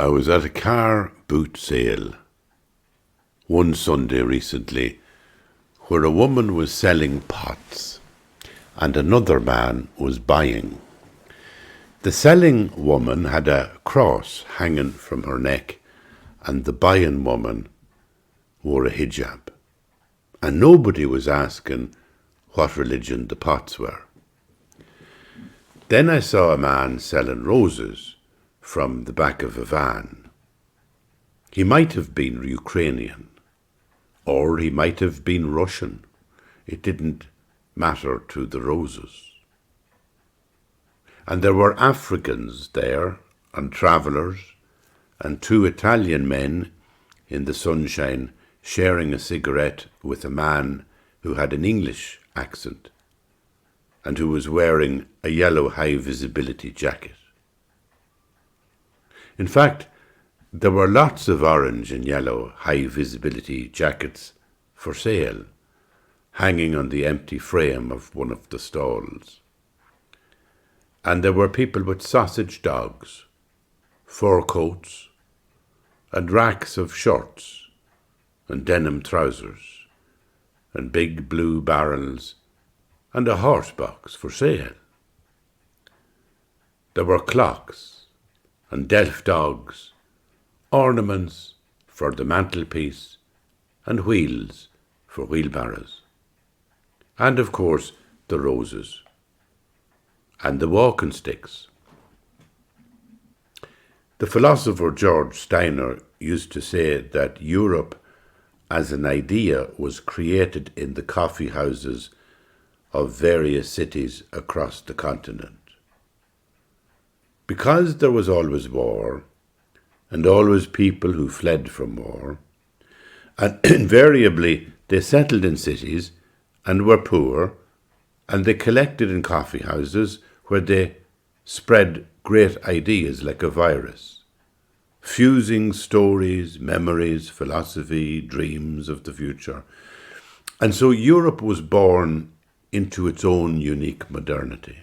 I was at a car boot sale one Sunday recently where a woman was selling pots and another man was buying. The selling woman had a cross hanging from her neck and the buying woman wore a hijab. And nobody was asking what religion the pots were. Then I saw a man selling roses from the back of a van. He might have been Ukrainian, or he might have been Russian. It didn't matter to the roses. And there were Africans there, and travellers, and two Italian men in the sunshine sharing a cigarette with a man who had an English accent and who was wearing a yellow high-visibility jacket. In fact, there were lots of orange and yellow high-visibility jackets for sale, hanging on the empty frame of one of the stalls. And there were people with sausage dogs, fur coats, and racks of shorts, and denim trousers, and big blue barrels, and a horse box for sale. There were clocks, and delf dogs, ornaments for the mantelpiece, and wheels for wheelbarrows. And of course, the roses, and the walking sticks. The philosopher George Steiner used to say that Europe as an idea was created in the coffee houses of various cities across the continent. Because there was always war, and always people who fled from war, and invariably they settled in cities and were poor, and they collected in coffee houses where they spread great ideas like a virus, fusing stories, memories, philosophy, dreams of the future. And so Europe was born into its own unique modernity.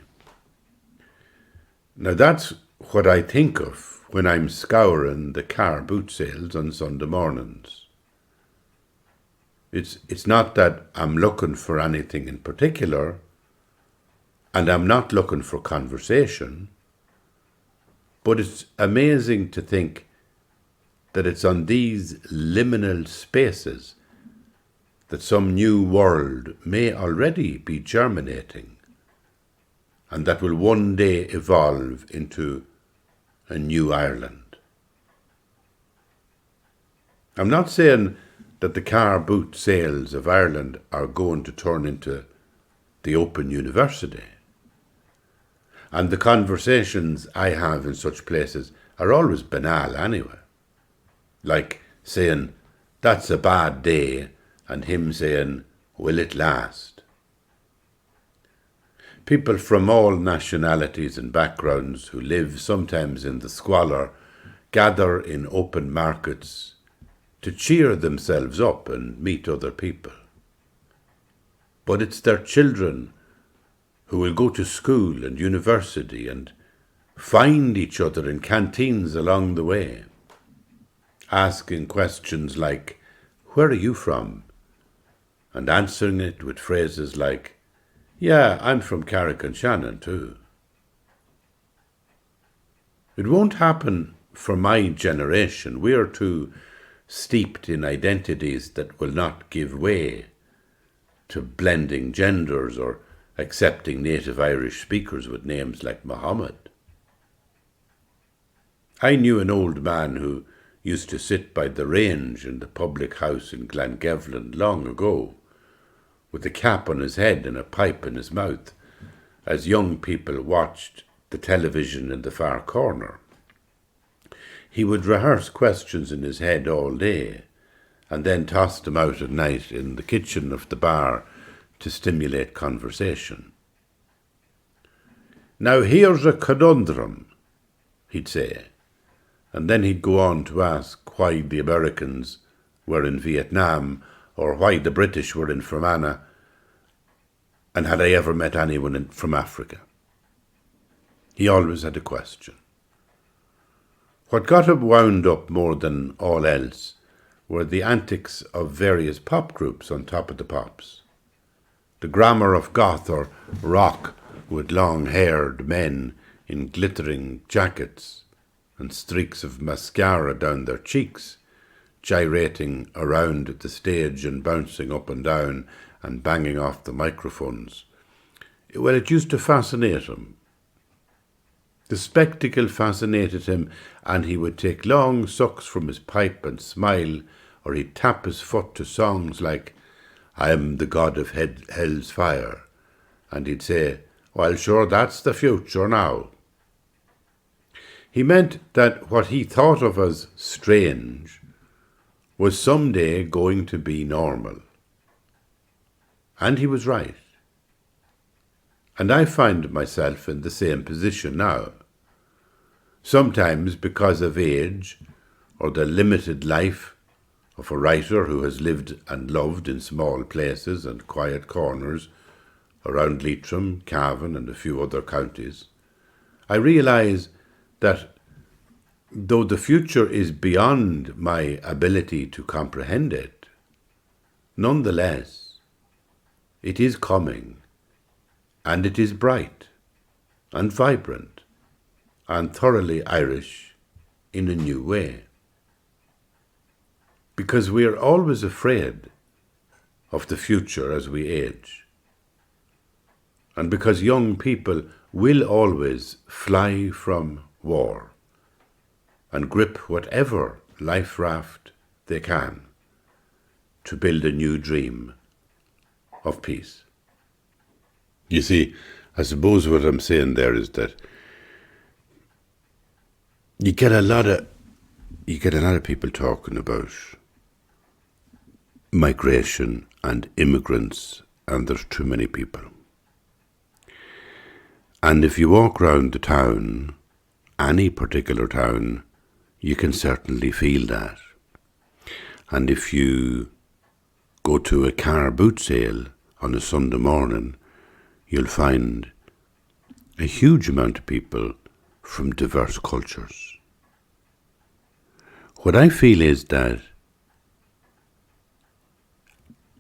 Now that's what I think of when I'm scouring the car boot sales on Sunday mornings. It's not that I'm looking for anything in particular, and I'm not looking for conversation, but it's amazing to think that it's on these liminal spaces that some new world may already be germinating, and that will one day evolve into a new Ireland. I'm not saying that the car boot sales of Ireland are going to turn into the Open University. And the conversations I have in such places are always banal anyway. Like saying, that's a bad day, and him saying, will it last? People from all nationalities and backgrounds who live sometimes in the squalor gather in open markets to cheer themselves up and meet other people. But it's their children who will go to school and university and find each other in canteens along the way, asking questions like, where are you from? And answering it with phrases like, yeah, I'm from Carrick-on-Shannon too. It won't happen for my generation. We are too steeped in identities that will not give way to blending genders or accepting native Irish speakers with names like Mohammed. I knew an old man who used to sit by the range in the public house in Glengevlin long ago, with a cap on his head and a pipe in his mouth, as young people watched the television in the far corner. He would rehearse questions in his head all day, and then toss them out at night in the kitchen of the bar to stimulate conversation. Now here's a conundrum, he'd say, and then he'd go on to ask why the Americans were in Vietnam or why the British were in Fermanagh, and had I ever met anyone from Africa. He always had a question. What got him wound up more than all else were the antics of various pop groups on Top of the Pops. The grammar of goth or rock with long-haired men in glittering jackets and streaks of mascara down their cheeks, gyrating around the stage and bouncing up and down and banging off the microphones. Well, it used to fascinate him. The spectacle fascinated him, and he would take long sucks from his pipe and smile, or he'd tap his foot to songs like, "I am the god of hell's fire," and he'd say, "Well, sure, that's the future now." He meant that what he thought of as strange was someday going to be normal. And he was right. And I find myself in the same position now. Sometimes because of age or the limited life of a writer who has lived and loved in small places and quiet corners around Leitrim, Cavan and a few other counties, I realise that though the future is beyond my ability to comprehend it, nonetheless, it is coming, and it is bright and vibrant and thoroughly Irish in a new way. Because we are always afraid of the future as we age, and because young people will always fly from war and grip whatever life raft they can to build a new dream of peace. You see, I suppose what I'm saying there is that you get a lot of people talking about migration and immigrants, and there's too many people. And if you walk round the town, any particular town, you can certainly feel that. And if you go to a car boot sale on a Sunday morning, you'll find a huge amount of people from diverse cultures. What I feel is that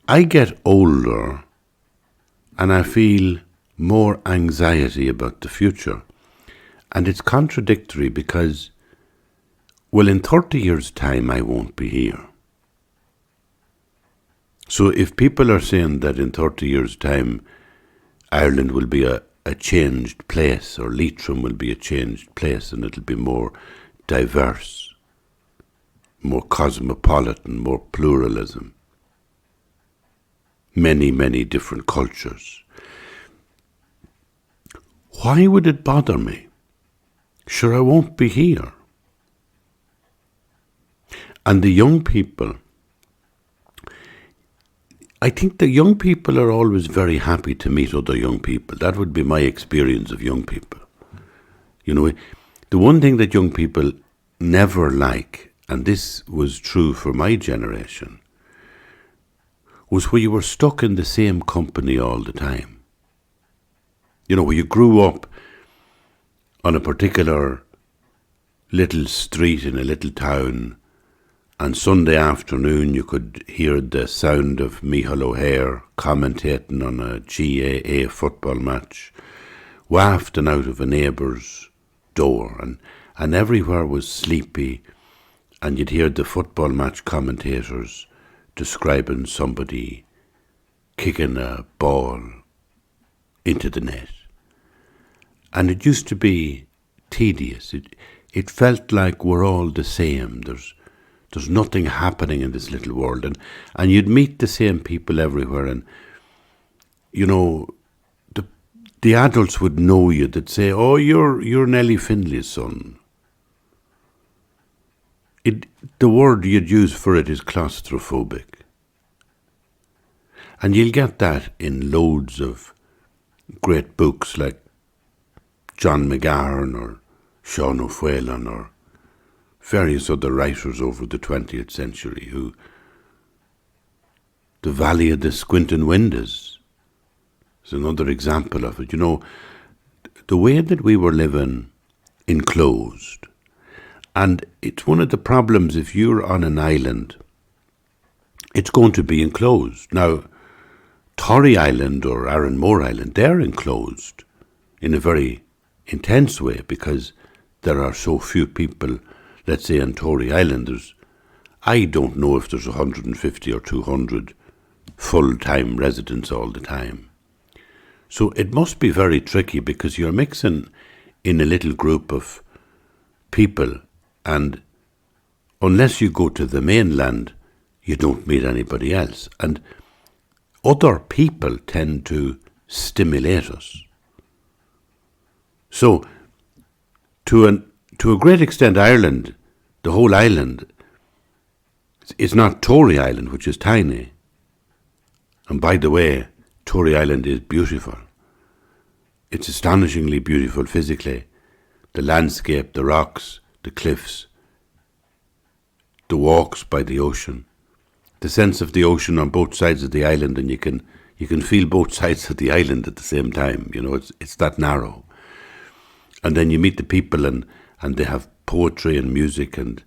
I get older and I feel more anxiety about the future. And it's contradictory because, well, in 30 years' time, I won't be here. So if people are saying that in 30 years' time, Ireland will be a changed place, or Leitrim will be a changed place, and it'll be more diverse, more cosmopolitan, more pluralism, many, many different cultures. Why would it bother me? Sure, I won't be here. And the young people, I think the young people are always very happy to meet other young people. That would be my experience of young people. You know, the one thing that young people never like, and this was true for my generation, was where you were stuck in the same company all the time. You know, where you grew up on a particular little street in a little town, and Sunday afternoon you could hear the sound of Micheál O'Hare commentating on a GAA football match, wafting out of a neighbour's door, and everywhere was sleepy, and you'd hear the football match commentators describing somebody kicking a ball into the net. And it used to be tedious. It felt like we're all the same. There's nothing happening in this little world. And you'd meet the same people everywhere. And, you know, the adults would know you. They'd say, "Oh, you're Nellie Finley's son." The word you'd use for it is claustrophobic. And you'll get that in loads of great books like John McGahern or Sean O'Whelan or various other writers over the 20th century who, the Valley of the Squinting Windows is another example of it. You know, the way that we were living enclosed And it's one of the problems if you're on an island, it's going to be enclosed. Now, Torrey Island or Arranmore Island, they're enclosed in a very intense way because there are so few people, let's say on Torrey Island. I don't know if there's 150 or 200 full-time residents all the time. So it must be very tricky because you're mixing in a little group of people, and unless you go to the mainland, you don't meet anybody else. And other people tend to stimulate us. So, to a great extent, Ireland, the whole island, it's not Torrey Island, which is tiny. And by the way, Torrey Island is beautiful. It's astonishingly beautiful physically. The landscape, the rocks, the cliffs, the walks by the ocean, the sense of the ocean on both sides of the island, and you can feel both sides of the island at the same time. You know, it's that narrow. And then you meet the people, and they have poetry and music, and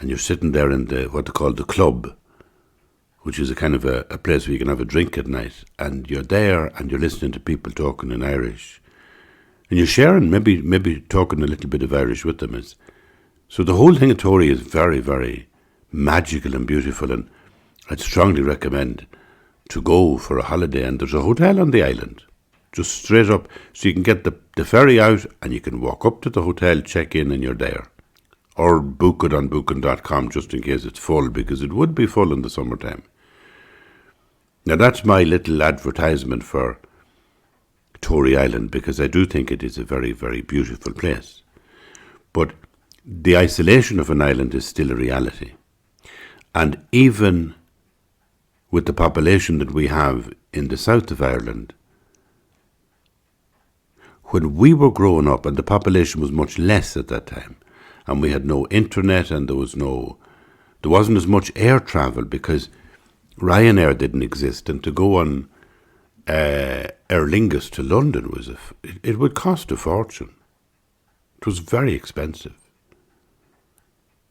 you're sitting there in what they call the club, which is a kind of a place where you can have a drink at night, and you're there and you're listening to people talking in Irish, and you're sharing, maybe talking a little bit of Irish with them. So the whole thing at Torrey is very, very magical and beautiful, and I'd strongly recommend to go for a holiday. And there's a hotel on the island, just straight up, so you can get the ferry out and you can walk up to the hotel, check in, and you're there. Or book it on booking.com just in case it's full, because it would be full in the summertime. Now that's my little advertisement for Torrey Island, because I do think it is a very, very beautiful place. But the isolation of an island is still a reality. And even with the population that we have in the south of Ireland, when we were growing up, and the population was much less at that time, and we had no internet, and there wasn't as much air travel because Ryanair didn't exist, and to go on Aer Lingus to London it would cost a fortune. It was very expensive,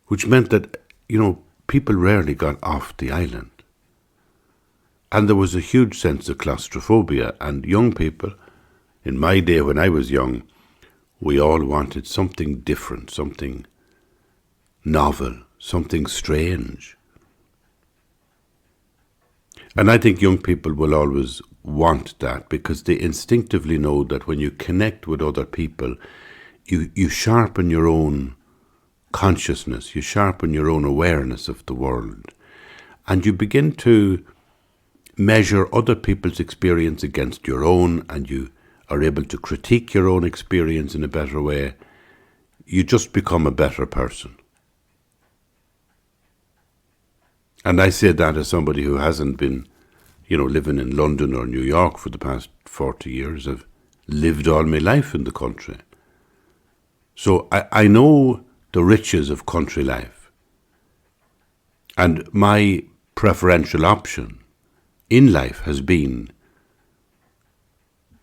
which meant that, people rarely got off the island. And there was a huge sense of claustrophobia, and young people, in my day when I was young, we all wanted something different, something novel, something strange. And I think young people will always want that, because they instinctively know that when you connect with other people, you sharpen your own consciousness, you sharpen your own awareness of the world, and you begin to measure other people's experience against your own, and you are able to critique your own experience in a better way. You just become a better person. And I say that as somebody who hasn't been, living in London or New York for the past 40 years. I've lived all my life in the country. So I know the riches of country life. And my preferential option in life has been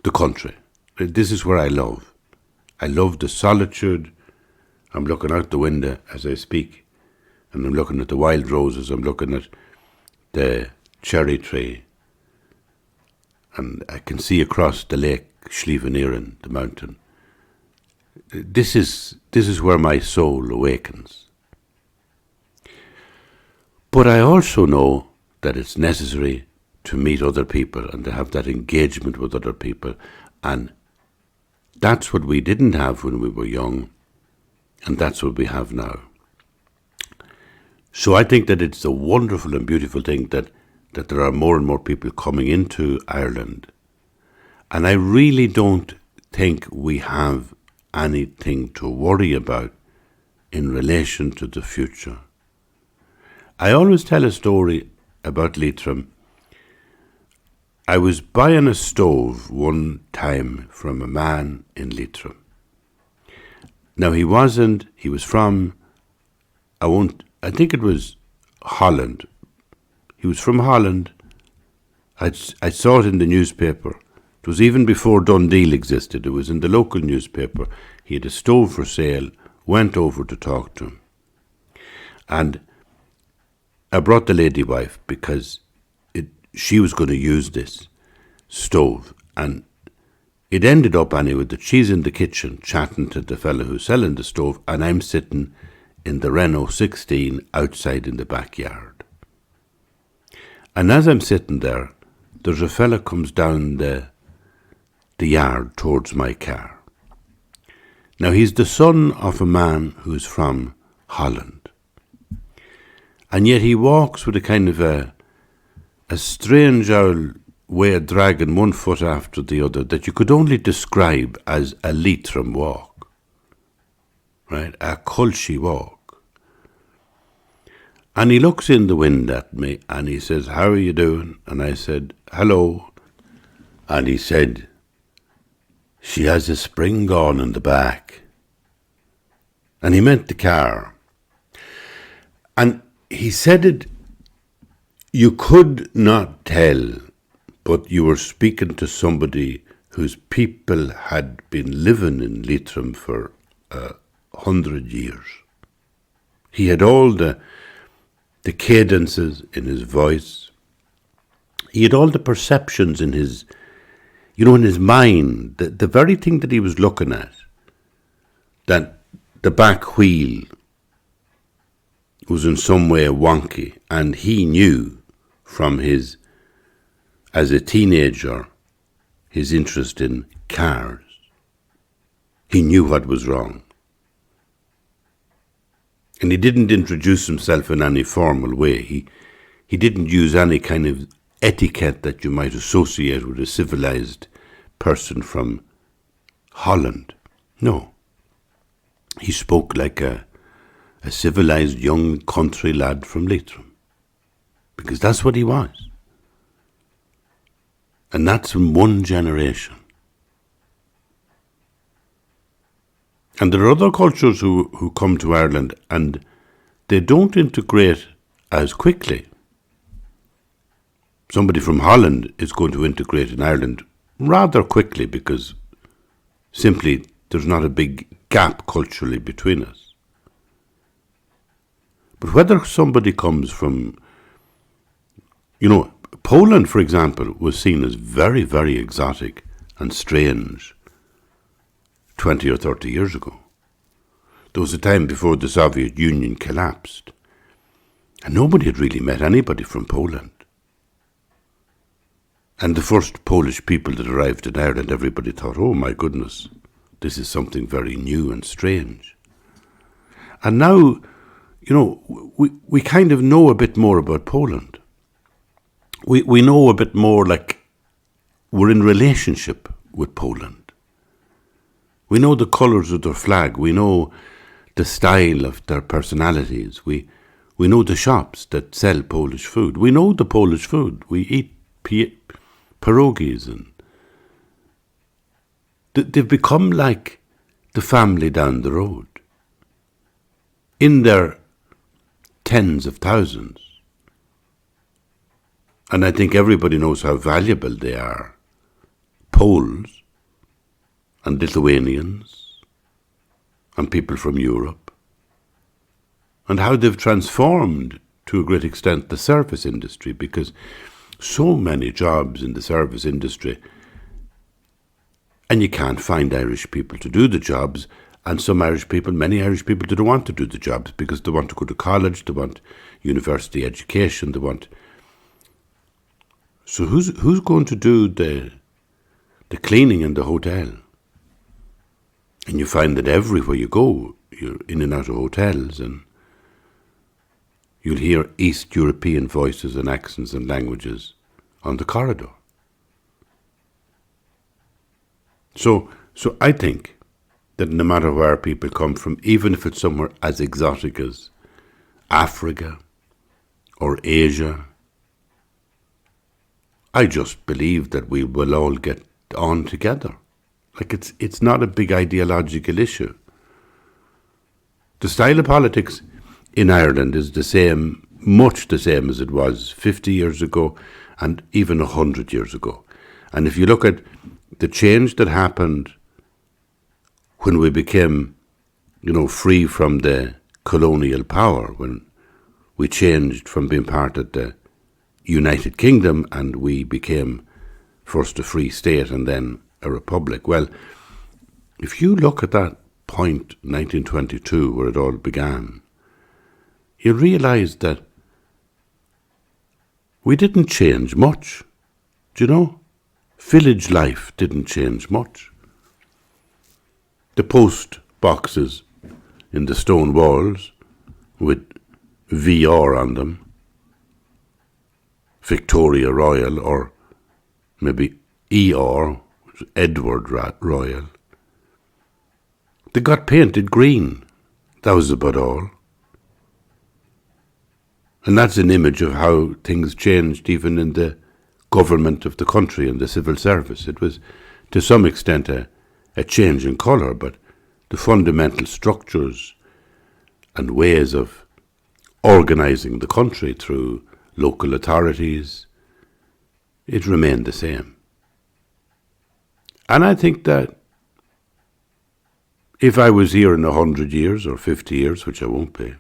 the country. This is where I love. I love the solitude. I'm looking out the window as I speak, and I'm looking at the wild roses. I'm looking at the cherry tree, and I can see across the lake Slieveneeren, the mountain. This is where my soul awakens. But I also know that it's necessary to meet other people and to have that engagement with other people. And that's what we didn't have when we were young, and that's what we have now. So I think that it's a wonderful and beautiful thing that there are more and more people coming into Ireland. And I really don't think we have anything to worry about in relation to the future. I always tell a story about Leitrim. I was buying a stove one time from a man in Leitrim. Now he was from, I think it was Holland. He was from Holland. I saw it in the newspaper. It was even before Dundee existed. It was in the local newspaper. He had a stove for sale, went over to talk to him. And I brought the lady wife because she was going to use this stove. And it ended up anyway that she's in the kitchen chatting to the fella who's selling the stove, and I'm sitting in the Renault 16 outside in the backyard. And as I'm sitting there, there's a fella comes down the yard towards my car. Now, he's the son of a man who's from Holland. And yet he walks with a kind of a strange old way of dragging one foot after the other that you could only describe as a Leitrim walk, right? A culshy walk. And he looks in the window at me and he says, "How are you doing?" And I said, "Hello." And he said, "She has a spring gone in the back." And he meant the car. And he said it, you could not tell, but you were speaking to somebody whose people had been living in Leitrim for 100 years. He had all the cadences in his voice. He had all the perceptions in his, in his mind, the very thing that he was looking at, that the back wheel was in some way wonky, and he knew from his, as a teenager, his interest in cars. He knew what was wrong. And he didn't introduce himself in any formal way. He didn't use any kind of etiquette that you might associate with a civilized person from Holland. No. He spoke like a civilized young country lad from Leitrim. Because that's what he was. And that's in one generation. And there are other cultures who come to Ireland and they don't integrate as quickly. Somebody from Holland is going to integrate in Ireland rather quickly because simply there's not a big gap culturally between us. But whether somebody comes from, Poland, for example, was seen as very, very exotic and strange 20 or 30 years ago. There was a time before the Soviet Union collapsed, and nobody had really met anybody from Poland. And the first Polish people that arrived in Ireland, everybody thought, oh my goodness, this is something very new and strange. And now, we kind of know a bit more about Poland. We know a bit more, like we're in relationship with Poland. We know the colours of their flag. We know the style of their personalities. We know the shops that sell Polish food. We know the Polish food. We eat pierogies, and they've become like the family down the road in their tens of thousands. And I think everybody knows how valuable they are. Poles and Lithuanians and people from Europe, and how they've transformed to a great extent the service industry, because so many jobs in the service industry, and you can't find Irish people to do the jobs, and many Irish people don't want to do the jobs because they want to go to college, they want university education, they want. So who's going to do the cleaning in the hotel? And you find that everywhere you go, you're in and out of hotels, and you'll hear East European voices and accents and languages on the corridor. So I think that no matter where people come from, even if it's somewhere as exotic as Africa or Asia, I just believe that we will all get on together. Like it's not a big ideological issue. The style of politics in Ireland is the same, much the same as it was 50 years ago and even 100 years ago. And if you look at the change that happened when we became, free from the colonial power, when we changed from being part of the United Kingdom and we became first a free state and then a republic. Well, if you look at that point, 1922, where it all began, you realise that we didn't change much. Do you know? Village life didn't change much. The post boxes in the stone walls with VR on them, Victoria Royal, or maybe ER, Edward Royal, they got painted green. That was about all. And that's an image of how things changed even in the government of the country and the civil service. It was to some extent a change in colour, but the fundamental structures and ways of organising the country through local authorities, it remained the same. And I think that if I was here in 100 years or 50 years, which I won't be,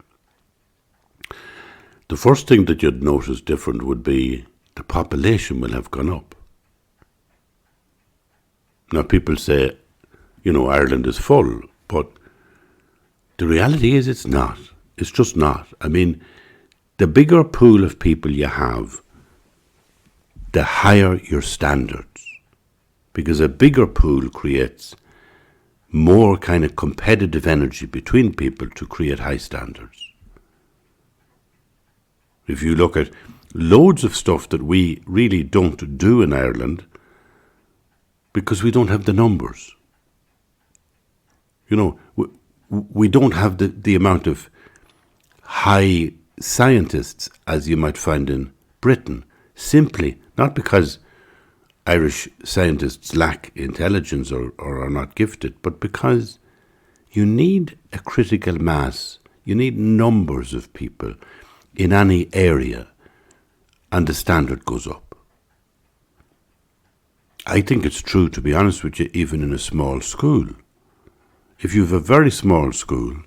the first thing that you'd notice different would be the population will have gone up. Now people say, Ireland is full, but the reality is it's not. It's just not. I mean, the bigger pool of people you have, the higher your standards. Because a bigger pool creates more kind of competitive energy between people to create high standards. If you look at loads of stuff that we really don't do in Ireland because we don't have the numbers. We don't have the amount of high scientists as you might find in Britain, simply not because Irish scientists lack intelligence or are not gifted, but because you need a critical mass, you need numbers of people in any area, and the standard goes up. I think it's true, to be honest with you, even in a small school. If you have a very small school,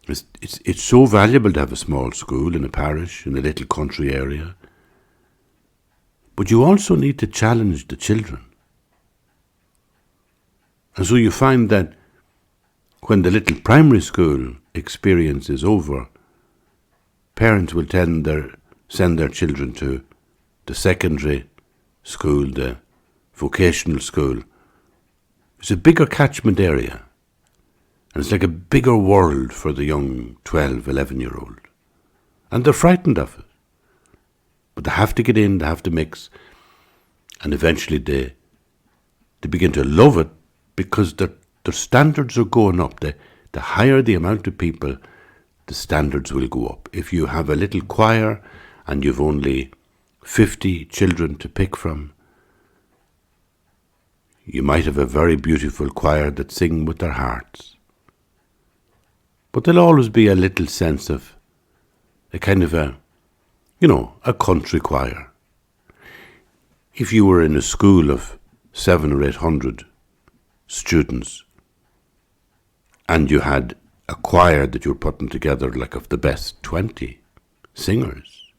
it's so valuable to have a small school in a parish, in a little country area. But you also need to challenge the children. And so you find that when the little primary school experience is over, parents will send their children to the secondary school, the vocational school. It's a bigger catchment area. And it's like a bigger world for the young 12, 11-year-old. And they're frightened of it. But they have to get in, they have to mix. And eventually they begin to love it because their standards are going up. The higher the amount of people, the standards will go up. If you have a little choir and you've only 50 children to pick from, you might have a very beautiful choir that sing with their hearts. But there'll always be a little sense of a kind of a country choir. If you were in a school of 700 or 800 students and you had a choir that you were putting together like of the best 20 singers,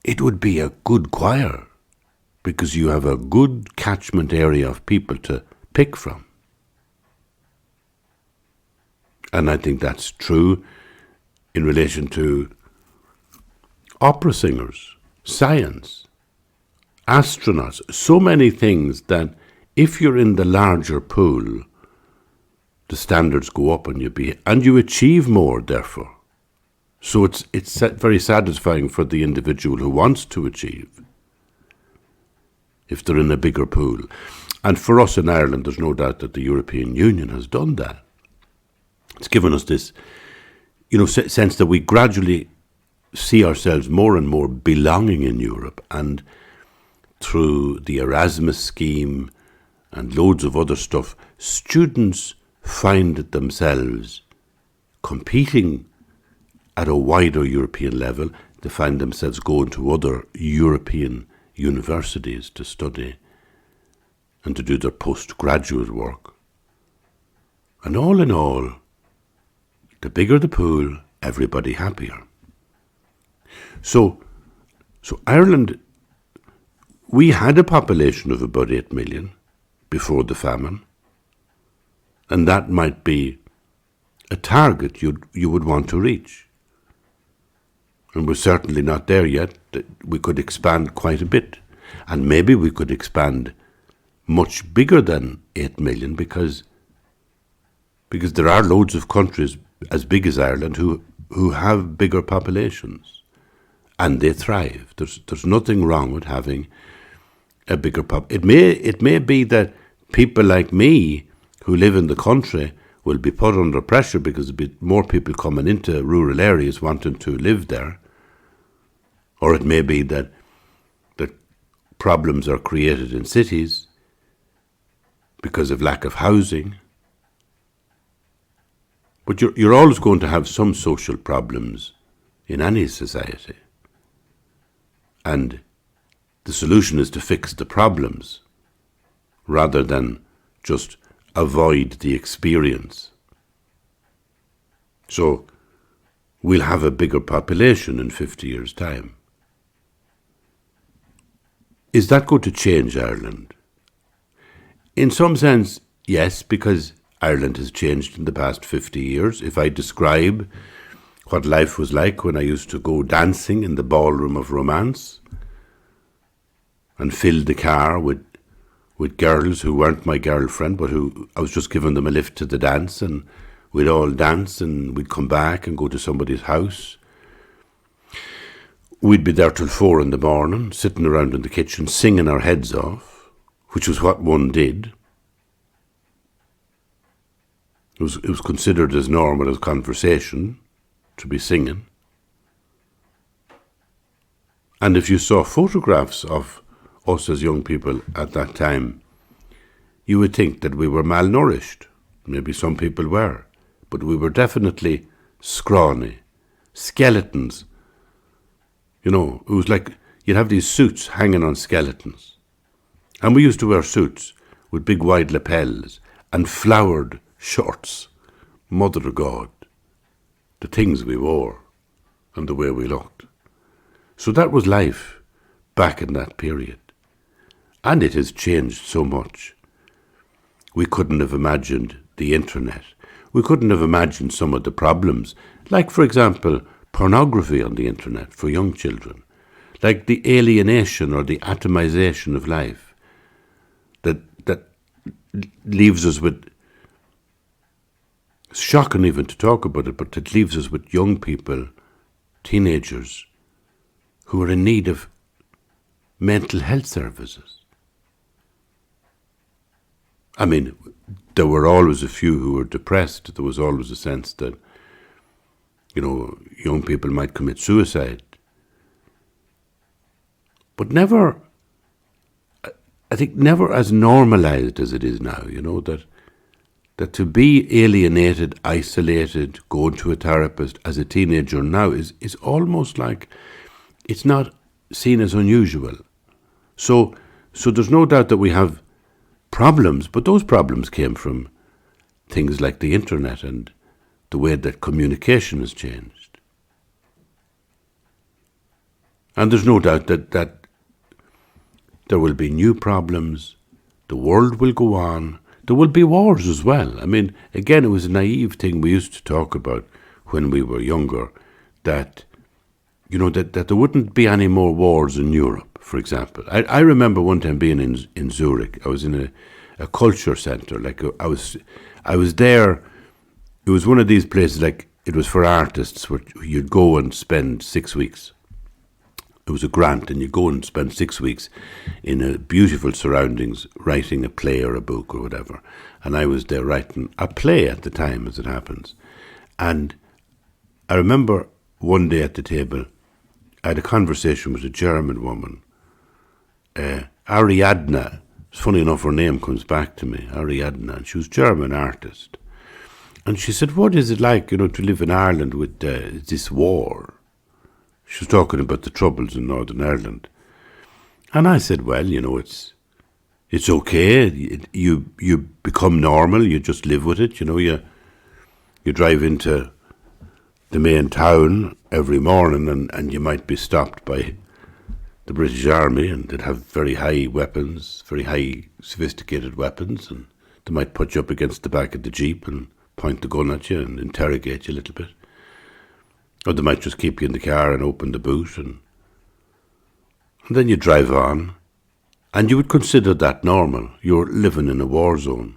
it would be a good choir because you have a good catchment area of people to pick from. And I think that's true in relation to opera singers, science, astronauts, so many things that if you're in the larger pool, the standards go up and you achieve more, therefore. So it's very satisfying for the individual who wants to achieve if they're in a bigger pool. And for us in Ireland, there's no doubt that the European Union has done that. It's given us this, sense that we gradually see ourselves more and more belonging in Europe, and through the Erasmus scheme and loads of other stuff, students find themselves competing at a wider European level. They find themselves going to other European universities to study and to do their postgraduate work. And all in all, the bigger the pool, everybody happier. So, so Ireland, we had a population of about 8 million before the famine, and that might be a target you would want to reach. And we're certainly not there yet. We could expand quite a bit. And maybe we could expand much bigger than 8 million because there are loads of countries as big as Ireland who have bigger populations. And they thrive. There's nothing wrong with having a bigger it may be that people like me who live in the country will be put under pressure because there'll be more people coming into rural areas wanting to live there. Or it may be that problems are created in cities because of lack of housing. But you're always going to have some social problems in any society. And the solution is to fix the problems rather than just avoid the experience. So we'll have a bigger population in 50 years' time. Is that going to change Ireland? In some sense, yes, because Ireland has changed in the past 50 years. If I describe what life was like when I used to go dancing in the ballroom of romance and fill the car with girls who weren't my girlfriend, but who I was just giving them a lift to the dance, and we'd all dance and we'd come back and go to somebody's house. We'd be there till 4 a.m, sitting around in the kitchen singing our heads off, which was what one did. It was considered as normal as conversation to be singing. And if you saw photographs of us as young people at that time, you would think that we were malnourished. Maybe some people were, but we were definitely scrawny, skeletons. You know, it was like you'd have these suits hanging on skeletons. And we used to wear suits with big wide lapels and flowered shorts. Mother of God, the things we wore and the way we looked. So that was life back in that period. And it has changed so much. We couldn't have imagined the internet. We couldn't have imagined some of the problems, like, for example, pornography on the internet for young children, like the alienation or the atomization of life that leaves us with, it's shocking even to talk about it, but it leaves us with young people, teenagers, who are in need of mental health services. I mean, there were always a few who were depressed. There was always a sense that, you know, young people might commit suicide. But never, I think never as normalized as it is now, you know, that to be alienated, isolated, going to a therapist as a teenager now is almost like it's not seen as unusual. So there's no doubt that we have problems, but those problems came from things like the internet and the way that communication has changed. And there's no doubt that there will be new problems, the world will go on, there will be wars as well. I mean, again, it was a naive thing we used to talk about when we were younger, that, you know, that there wouldn't be any more wars in Europe, for example. I remember one time being in Zurich. I was in a culture centre. Like I was there. It was one of these places, like it was for artists, where you'd go and spend 6 weeks. It was a grant, and you go and spend 6 weeks in a beautiful surroundings, writing a play or a book or whatever. And I was there writing a play at the time, as it happens. And I remember one day at the table, I had a conversation with a German woman, Ariadna. It's funny enough, her name comes back to me, Ariadna, and she was a German artist. And she said, what is it like, you know, to live in Ireland with this war? She was talking about the troubles in Northern Ireland. And I said, well, you know, it's okay. You become normal. You just live with it. You know, you drive into the main town every morning, and you might be stopped by the British Army, and they'd have very high weapons, very high sophisticated weapons, and they might put you up against the back of the Jeep and point the gun at you and interrogate you a little bit. Or they might just keep you in the car and open the boot, and then you drive on, and you would consider that normal. You're living in a war zone.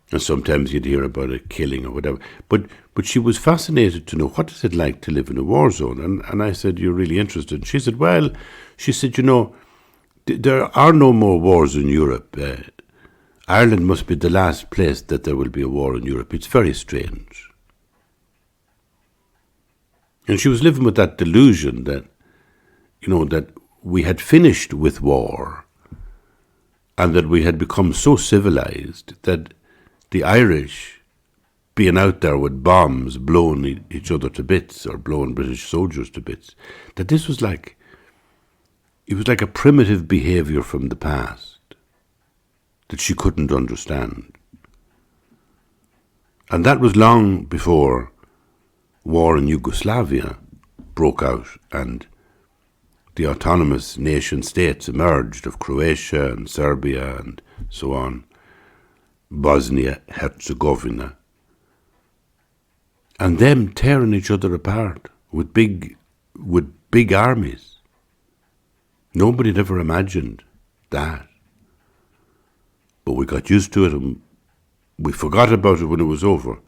And sometimes you'd hear about a killing or whatever. But she was fascinated to know, what is it like to live in a war zone? And I said, you're really interested. And she said, well, there are no more wars in Europe. Ireland must be the last place that there will be a war in Europe. It's very strange. And she was living with that delusion that, that we had finished with war and that we had become so civilized that the Irish, being out there with bombs, blowing each other to bits or blowing British soldiers to bits, that this was like a primitive behaviour from the past that she couldn't understand. And that was long before war in Yugoslavia broke out and the autonomous nation states emerged of Croatia and Serbia and so on, Bosnia-Herzegovina, and them tearing each other apart with big armies. Nobody had ever imagined that. But we got used to it and we forgot about it when it was over.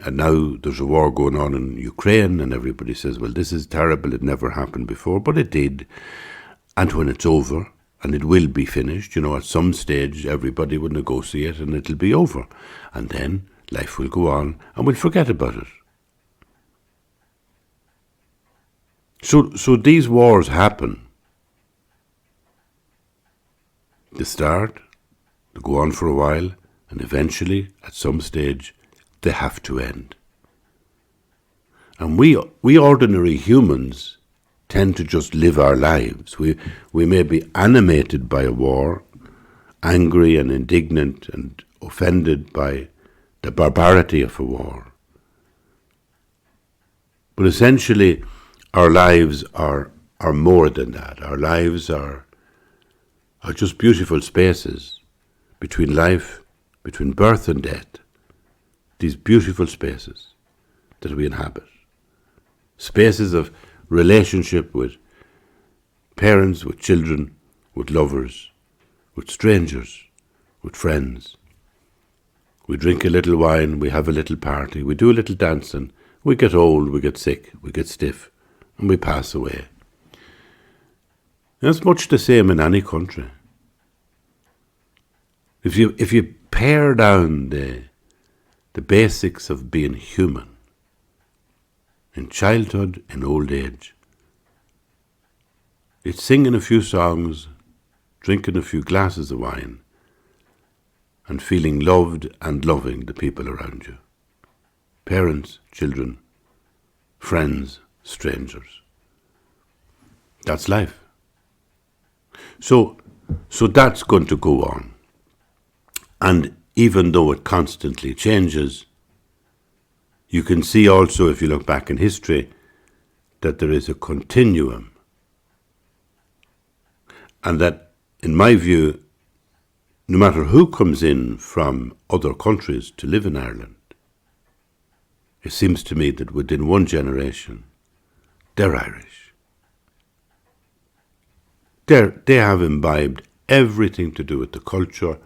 And now there's a war going on in Ukraine and everybody says, well, this is terrible, it never happened before, but it did. And when it's over, and it will be finished, at some stage everybody will negotiate and it'll be over. And then life will go on and we'll forget about it. So these wars happen. They start, they go on for a while, and eventually, at some stage, they have to end. And we ordinary humans tend to just live our lives. We may be animated by a war, angry and indignant and offended by the barbarity of a war. But essentially, our lives are more than that. Our lives are just beautiful spaces between life, between birth and death. These beautiful spaces that we inhabit. Spaces of relationship with parents, with children, with lovers, with strangers, with friends. We drink a little wine, we have a little party, we do a little dancing, we get old, we get sick, we get stiff, and we pass away. And it's much the same in any country. If you pare down the basics of being human, in childhood, in old age, it's singing a few songs, drinking a few glasses of wine, and feeling loved and loving the people around you. Parents, children, friends, strangers. That's life. So that's going to go on. And even though it constantly changes, you can see also, if you look back in history, that there is a continuum. And that, in my view, no matter who comes in from other countries to live in Ireland, it seems to me that within one generation, they're Irish. They have imbibed everything to do with the culture,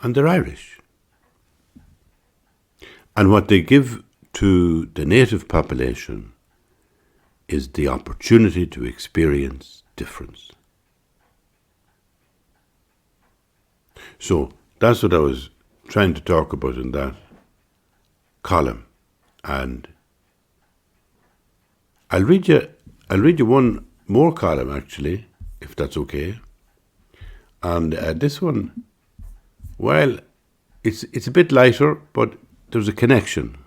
and they're Irish. And what they give to the native population is the opportunity to experience difference. So that's what I was trying to talk about in that column. And I'll read you one more column, actually, if that's okay. And this one, well, it's a bit lighter, but there's a connection.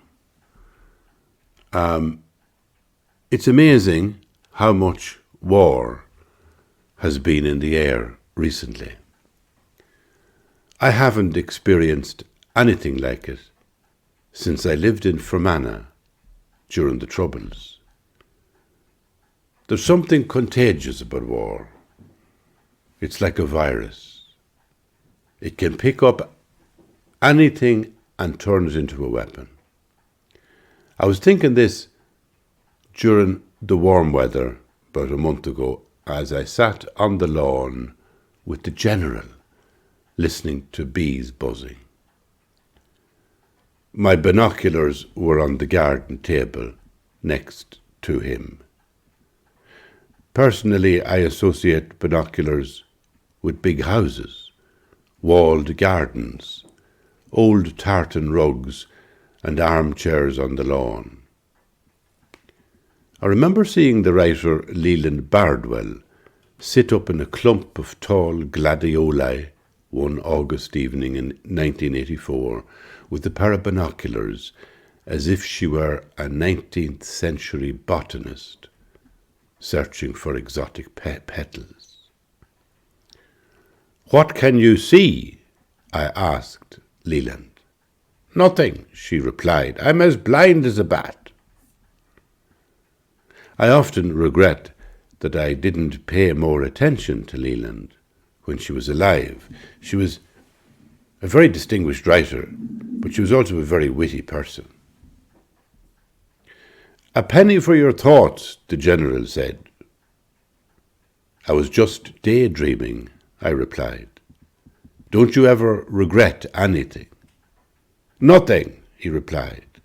It's amazing how much war has been in the air recently. I haven't experienced anything like it since I lived in Fermanagh during the Troubles. There's something contagious about war. It's like a virus. It can pick up anything and turn it into a weapon. I was thinking this during the warm weather about a month ago as I sat on the lawn with the General, listening to bees buzzing. My binoculars were on the garden table next to him. Personally, I associate binoculars with big houses, walled gardens, old tartan rugs, and armchairs on the lawn. I remember seeing the writer Leland Bardwell sit up in a clump of tall gladioli one August evening in 1984 with a pair of binoculars as if she were a 19th century botanist searching for exotic petals. "What can you see?" I asked Leland. "Nothing," she replied. "I'm as blind as a bat." I often regret that I didn't pay more attention to Leland when she was alive. She was a very distinguished writer, but she was also a very witty person. "A penny for your thoughts," the General said. "I was just daydreaming," I replied. "Don't you ever regret anything?" "Nothing," he replied,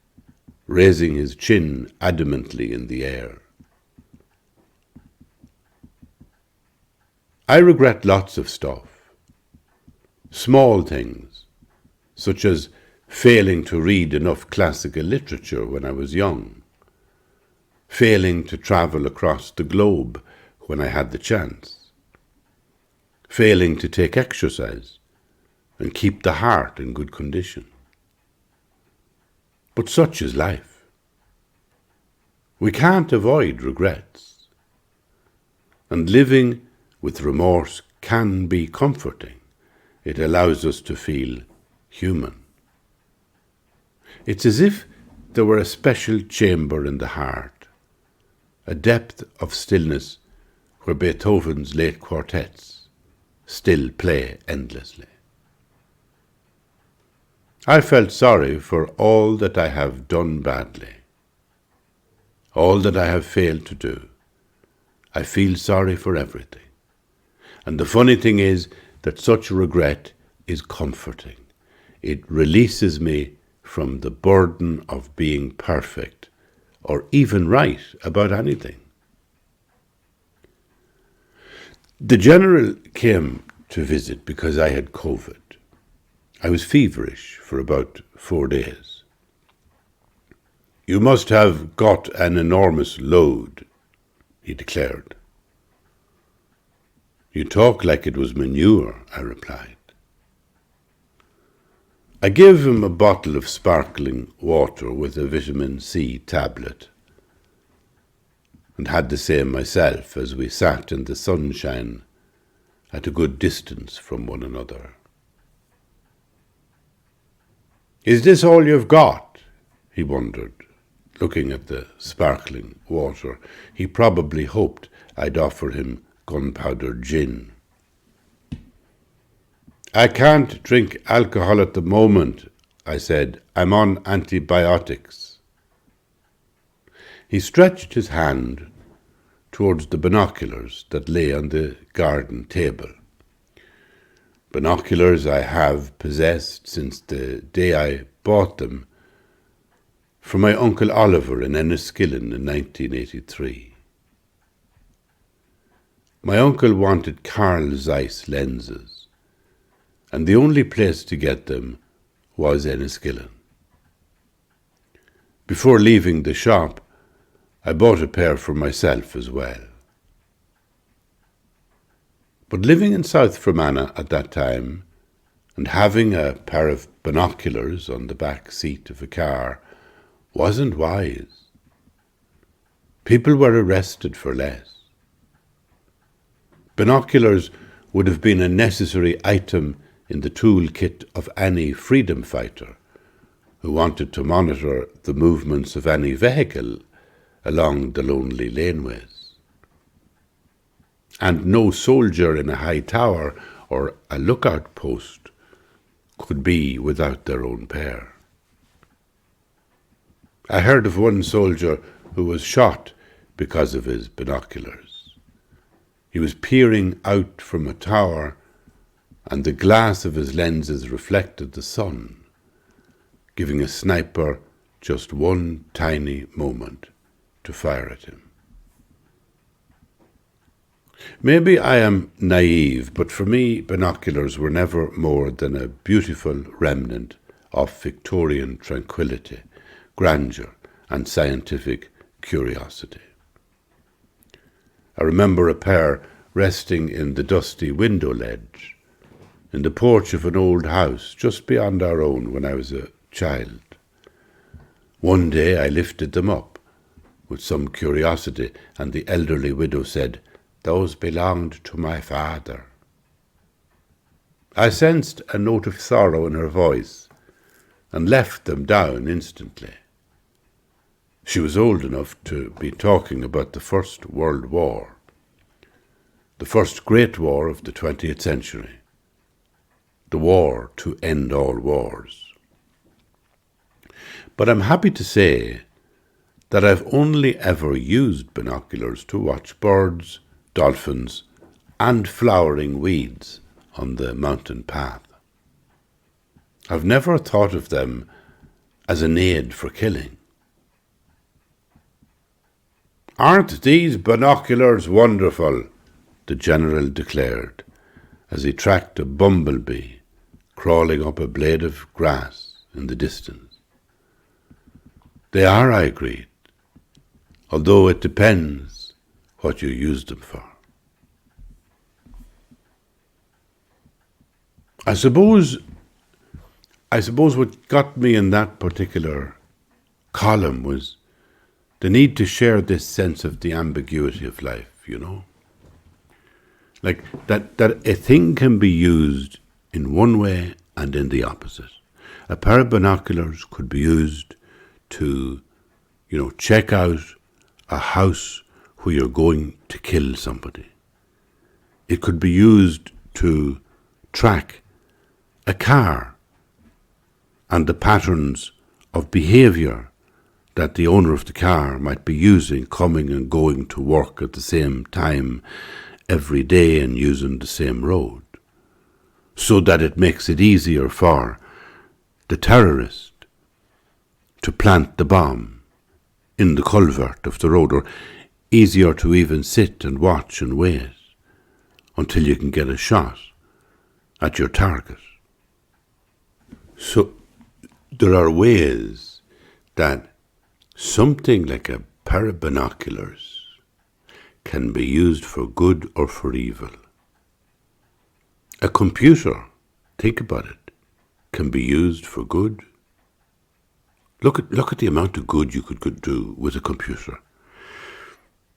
raising his chin adamantly in the air. I regret lots of stuff. Small things, such as failing to read enough classical literature when I was young, failing to travel across the globe when I had the chance, failing to take exercise and keep the heart in good condition. But such is life. We can't avoid regrets, and living with remorse can be comforting. It allows us to feel human. It's as if there were a special chamber in the heart, a depth of stillness where Beethoven's late quartets still play endlessly. I felt sorry for all that I have done badly, all that I have failed to do. I feel sorry for everything. And the funny thing is that such regret is comforting. It releases me from the burden of being perfect or even right about anything. The General came to visit because I had COVID. I was feverish for about 4 days. "You must have got an enormous load," he declared. "You talk like it was manure," I replied. I gave him a bottle of sparkling water with a vitamin C tablet and had the same myself as we sat in the sunshine at a good distance from one another. "Is this all you've got?" he wondered, looking at the sparkling water. He probably hoped I'd offer him gunpowder gin. "I can't drink alcohol at the moment," I said. "I'm on antibiotics." He stretched his hand towards the binoculars that lay on the garden table. Binoculars I have possessed since the day I bought them from my Uncle Oliver in Enniskillen in 1983. My uncle wanted Carl Zeiss lenses, and the only place to get them was Enniskillen. Before leaving the shop, I bought a pair for myself as well. But living in South Fermanagh at that time, and having a pair of binoculars on the back seat of a car, wasn't wise. People were arrested for less. Binoculars would have been a necessary item in the toolkit of any freedom fighter who wanted to monitor the movements of any vehicle along the lonely laneways. And no soldier in a high tower or a lookout post could be without their own pair. I heard of one soldier who was shot because of his binoculars. He was peering out from a tower, and the glass of his lenses reflected the sun, giving a sniper just one tiny moment to fire at him. Maybe I am naive, but for me, binoculars were never more than a beautiful remnant of Victorian tranquility, grandeur, and scientific curiosity. I remember a pair resting in the dusty window ledge in the porch of an old house just beyond our own when I was a child. One day I lifted them up with some curiosity, and the elderly widow said, "Those belonged to my father." I sensed a note of sorrow in her voice and left them down instantly. She was old enough to be talking about the First World War, the first great war of the 20th century, the war to end all wars. But I'm happy to say that I've only ever used binoculars to watch birds, dolphins, and flowering weeds on the mountain path. I've never thought of them as an aid for killing. "Aren't these binoculars wonderful?" the general declared as he tracked a bumblebee crawling up a blade of grass in the distance. "They are," I agreed, "although it depends what you use them for." I suppose what got me in that particular column was the need to share this sense of the ambiguity of life, you know? Like that a thing can be used in one way and in the opposite. A pair of binoculars could be used to, check out a house where you're going to kill somebody. It could be used to track a car and the patterns of behaviour that the owner of the car might be using, coming and going to work at the same time every day and using the same road, so that it makes it easier for the terrorist to plant the bomb in the culvert of the road, or easier to even sit and watch and wait until you can get a shot at your target. So there are ways that something like a pair of binoculars can be used for good or for evil. A computer, think about it, can be used for good. Look at the amount of good you could do with a computer.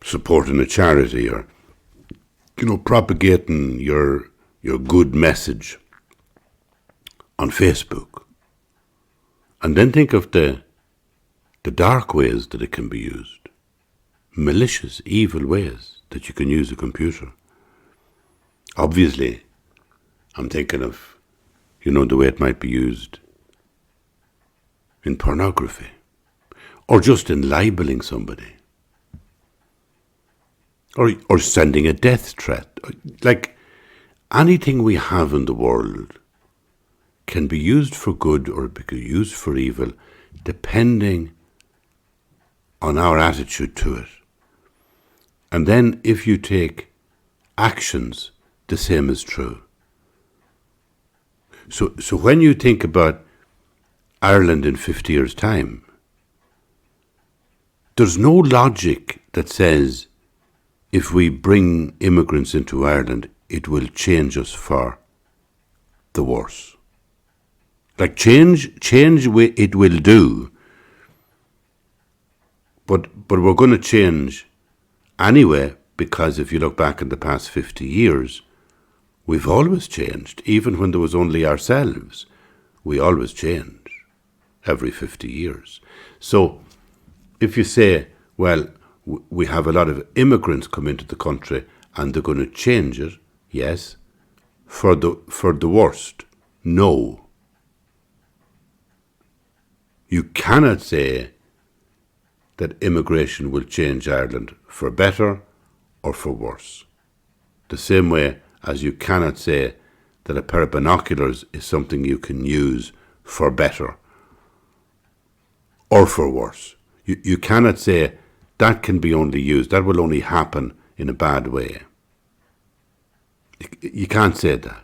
Supporting a charity, or propagating your good message on Facebook. And then think of the dark ways that it can be used. Malicious, evil ways that you can use a computer. Obviously, I'm thinking of, the way it might be used in pornography, or just in libeling somebody, or sending a death threat. Like, anything we have in the world can be used for good or be used for evil, depending on our attitude to it. And then if you take actions, the same is true. So when you think about Ireland in 50 years' time, there's no logic that says if we bring immigrants into Ireland, it will change us for the worse. Like change it will do, but we're going to change anyway, because if you look back in the past 50 years, we've always changed. Even when there was only ourselves, we always change. every 50 years. So if you say, well, we have a lot of immigrants come into the country and they're going to change it, yes, for the worst, no. You cannot say that immigration will change Ireland for better or for worse. The same way as you cannot say that a pair of binoculars is something you can use for better or for worse. You cannot say that can be only used, that will only happen in a bad way. You can't say that.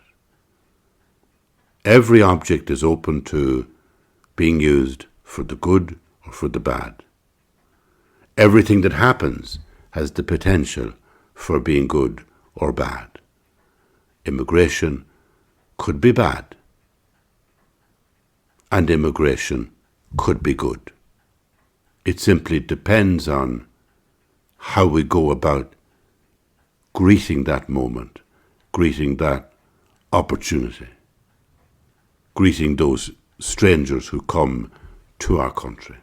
Every object is open to being used for the good or for the bad. Everything that happens has the potential for being good or bad. Immigration could be bad, and immigration could be good. It simply depends on how we go about greeting that moment, greeting that opportunity, greeting those strangers who come to our country.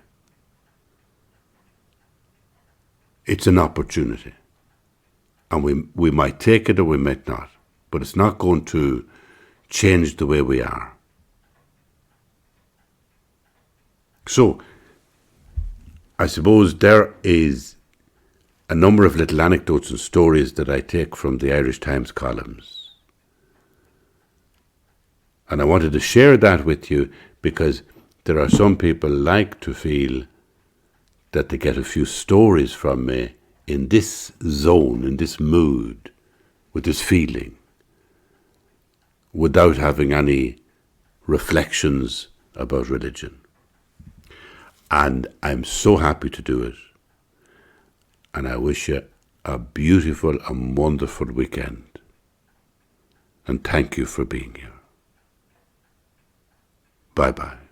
It's an opportunity, and we might take it or we might not, but it's not going to change the way we are. So, I suppose there is a number of little anecdotes and stories that I take from the Irish Times columns. And I wanted to share that with you because there are some people like to feel that they get a few stories from me in this zone, in this mood, with this feeling, without having any reflections about religion. And I'm so happy to do it. And I wish you a beautiful and wonderful weekend. And thank you for being here. Bye-bye.